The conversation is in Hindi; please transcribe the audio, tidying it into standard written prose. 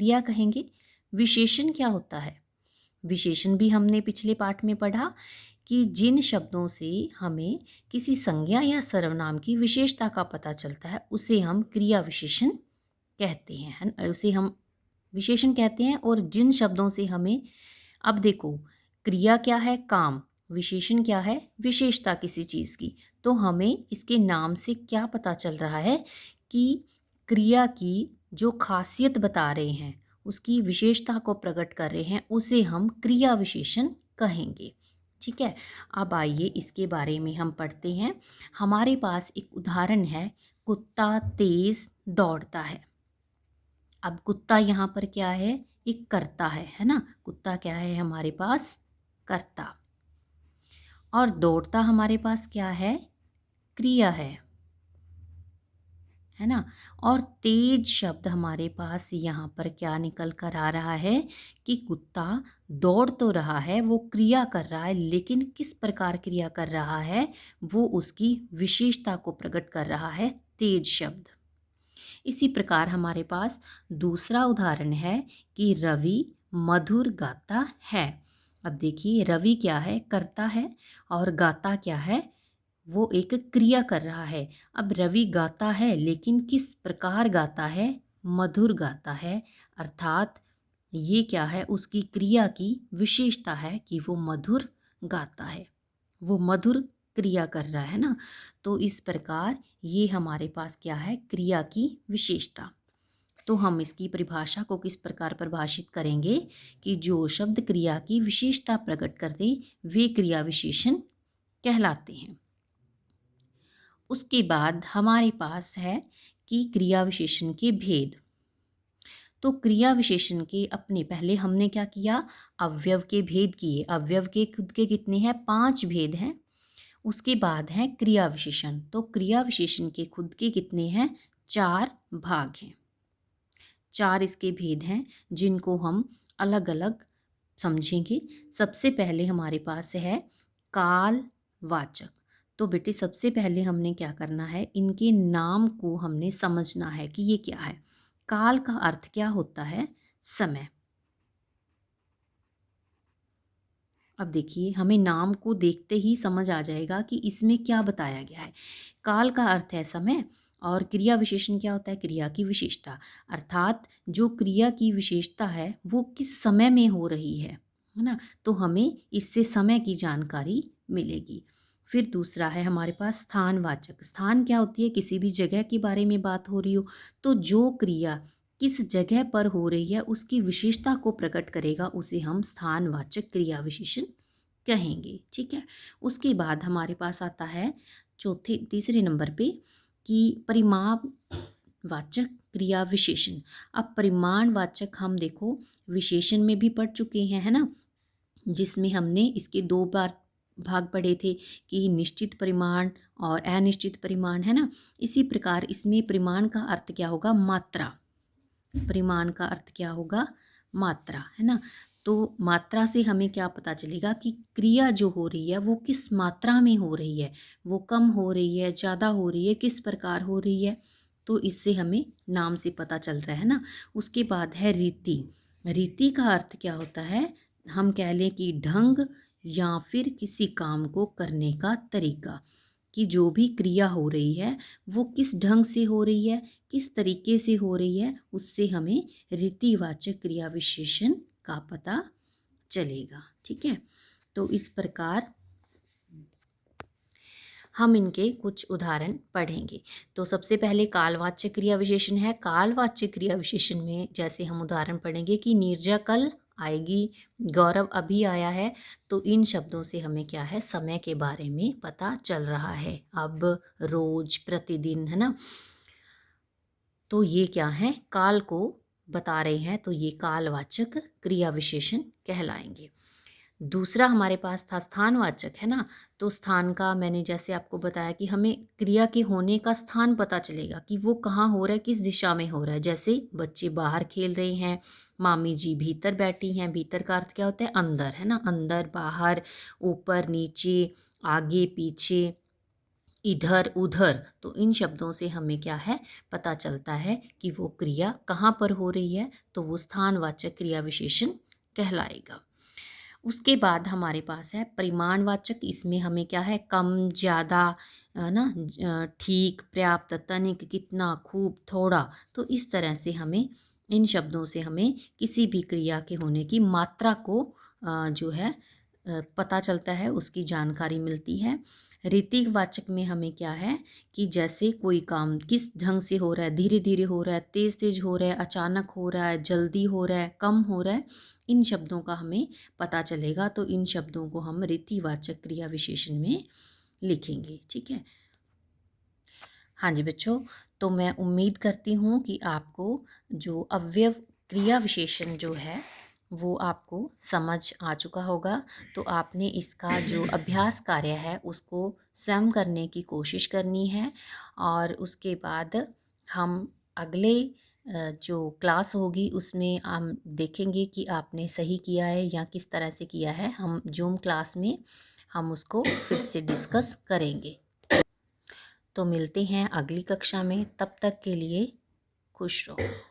क्रिया कहेंगे। विशेषण क्या होता है? विशेषण भी हमने पिछले पाठ में पढ़ा कि जिन शब्दों से हमें किसी संज्ञा या सर्वनाम की विशेषता का पता चलता है उसे हम क्रिया विशेषण कहते हैं, है ना? उसे हम विशेषण कहते हैं। और जिन शब्दों से हमें, अब देखो, क्रिया क्या है? काम। विशेषण क्या है? विशेषता किसी चीज़ की। तो हमें इसके नाम से क्या पता चल रहा है कि क्रिया की जो खासियत बता रहे हैं, उसकी विशेषता को प्रकट कर रहे हैं, उसे हम क्रिया विशेषण कहेंगे। ठीक है, अब आइए इसके बारे में हम पढ़ते हैं। हमारे पास एक उदाहरण है, कुत्ता तेज दौड़ता है। अब कुत्ता यहाँ पर क्या है? एक कर्ता है ना? कुत्ता क्या है हमारे पास? कर्ता। और दौड़ता हमारे पास क्या है? क्रिया है ना? और तेज शब्द हमारे पास यहाँ पर क्या निकल कर आ रहा है कि कुत्ता दौड़ तो रहा है, वो क्रिया कर रहा है, लेकिन किस प्रकार क्रिया कर रहा है? वो उसकी विशेषता को प्रकट कर रहा है, तेज शब्द। इसी प्रकार हमारे पास दूसरा उदाहरण है कि रवि मधुर गाता है। अब देखिए, रवि क्या है? करता है, और गाता क्या है? वो एक क्रिया कर रहा है। अब रवि गाता है, लेकिन किस प्रकार गाता है? मधुर गाता है। अर्थात ये क्या है? उसकी क्रिया की विशेषता है कि वो मधुर गाता है, वो मधुर क्रिया कर रहा है ना? तो इस प्रकार ये हमारे पास क्या है? क्रिया की विशेषता। तो हम इसकी परिभाषा को किस प्रकार परिभाषित करेंगे कि जो शब्द क्रिया की विशेषता प्रकट कर दे वे क्रिया विशेषण कहलाते हैं। उसके बाद हमारे पास है कि क्रिया विशेषण के भेद। तो क्रिया विशेषण के अपने पहले हमने क्या किया? अवयव के भेद किए। अवयव के खुद के कितने हैं? 5 भेद हैं। उसके बाद है क्रिया विशेषण। तो क्रिया विशेषण के खुद के कितने हैं? 4 भाग हैं। 4 इसके भेद हैं जिनको हम अलग अलग समझेंगे। सबसे पहले हमारे पास है कालवाचक। तो बेटे सबसे पहले हमने क्या करना है? इनके नाम को हमने समझना है कि ये क्या है। काल का अर्थ क्या होता है? समय। अब देखिए, हमें नाम को देखते ही समझ आ जाएगा कि इसमें क्या बताया गया है। काल का अर्थ है समय, और क्रिया विशेषण क्या होता है? क्रिया की विशेषता। अर्थात जो क्रिया की विशेषता है वो किस समय में हो रही है ना? तो हमें इससे समय की जानकारी मिलेगी। फिर दूसरा है हमारे पास स्थानवाचक। स्थान क्या होती है? किसी भी जगह के बारे में बात हो रही हो तो जो क्रिया किस जगह पर हो रही है उसकी विशेषता को प्रकट करेगा, उसे हम स्थानवाचक क्रिया विशेषण कहेंगे। ठीक है, उसके बाद हमारे पास आता है तीसरे नंबर पे कि परिमाणवाचक क्रिया विशेषण। अब परिमाणवाचक हम देखो विशेषण में भी पढ़ चुके हैं, है ना? जिसमें हमने इसके 2 बार भाग पढ़े थे कि निश्चित परिमाण और अनिश्चित परिमाण, है ना? इसी प्रकार इसमें परिमाण का अर्थ क्या होगा? मात्रा। परिमाण का अर्थ क्या होगा? मात्रा, है ना? तो मात्रा से हमें क्या पता चलेगा कि क्रिया जो हो रही है वो किस मात्रा में हो रही है, वो कम हो रही है, ज़्यादा हो रही है, किस प्रकार हो रही है। तो इससे हमें नाम से पता चल रहा है ना। उसके बाद है रीति। रीति का अर्थ क्या होता है? हम कह लें कि ढंग या फिर किसी काम को करने का तरीका, कि जो भी क्रिया हो रही है वो किस ढंग से हो रही है, किस तरीके से हो रही है, उससे हमें रीतिवाचक क्रिया विशेषण का पता चलेगा। ठीक है, तो इस प्रकार हम इनके कुछ उदाहरण पढ़ेंगे। तो सबसे पहले कालवाच्य क्रिया विशेषण है। कालवाच्य क्रिया विशेषण में जैसे हम उदाहरण पढ़ेंगे कि नीरजा कल आएगी, गौरव अभी आया है। तो इन शब्दों से हमें क्या है? समय के बारे में पता चल रहा है। अब, रोज, प्रतिदिन, है ना? तो ये क्या है? काल को बता रहे हैं, तो ये कालवाचक क्रिया विशेषण कहलाएंगे। दूसरा हमारे पास था स्थानवाचक, है ना? तो स्थान का मैंने जैसे आपको बताया कि हमें क्रिया के होने का स्थान पता चलेगा कि वो कहाँ हो रहा है, किस दिशा में हो रहा है। जैसे बच्चे बाहर खेल रहे हैं, मामी जी भीतर बैठी हैं। भीतर का अर्थ क्या होता है? अंदर, है ना? अंदर, बाहर, ऊपर, नीचे, आगे, पीछे, इधर उधर, तो इन शब्दों से हमें क्या है पता चलता है कि वो क्रिया कहाँ पर हो रही है, तो वो स्थानवाचक क्रिया विशेषण कहलाएगा। उसके बाद हमारे पास है परिमाणवाचक। इसमें हमें क्या है कम, ज़्यादा, ना, ठीक, पर्याप्त, तनिक, कितना, खूब, थोड़ा। तो इस तरह से हमें इन शब्दों से हमें किसी भी क्रिया के होने की मात्रा को जो है पता चलता है, उसकी जानकारी मिलती है। ऋतिक वाचक में हमें क्या है कि जैसे कोई काम किस ढंग से हो रहा है, धीरे धीरे हो रहा है, तेज तेज हो रहा है, अचानक हो रहा है, जल्दी हो रहा है, कम हो रहा है, इन शब्दों का हमें पता चलेगा। तो इन शब्दों को हम रीतिवाचक क्रिया विशेषण में लिखेंगे। ठीक है। हाँ जी बच्चों, तो मैं उम्मीद करती हूँ कि आपको जो अव्यव क्रिया विशेषण जो है वो आपको समझ आ चुका होगा। तो आपने इसका जो अभ्यास कार्य है उसको स्वयं करने की कोशिश करनी है, और उसके बाद हम अगले जो क्लास होगी उसमें हम देखेंगे कि आपने सही किया है या किस तरह से किया है। हम जूम क्लास में हम उसको फिर से डिस्कस करेंगे। तो मिलते हैं अगली कक्षा में, तब तक के लिए खुश रहो।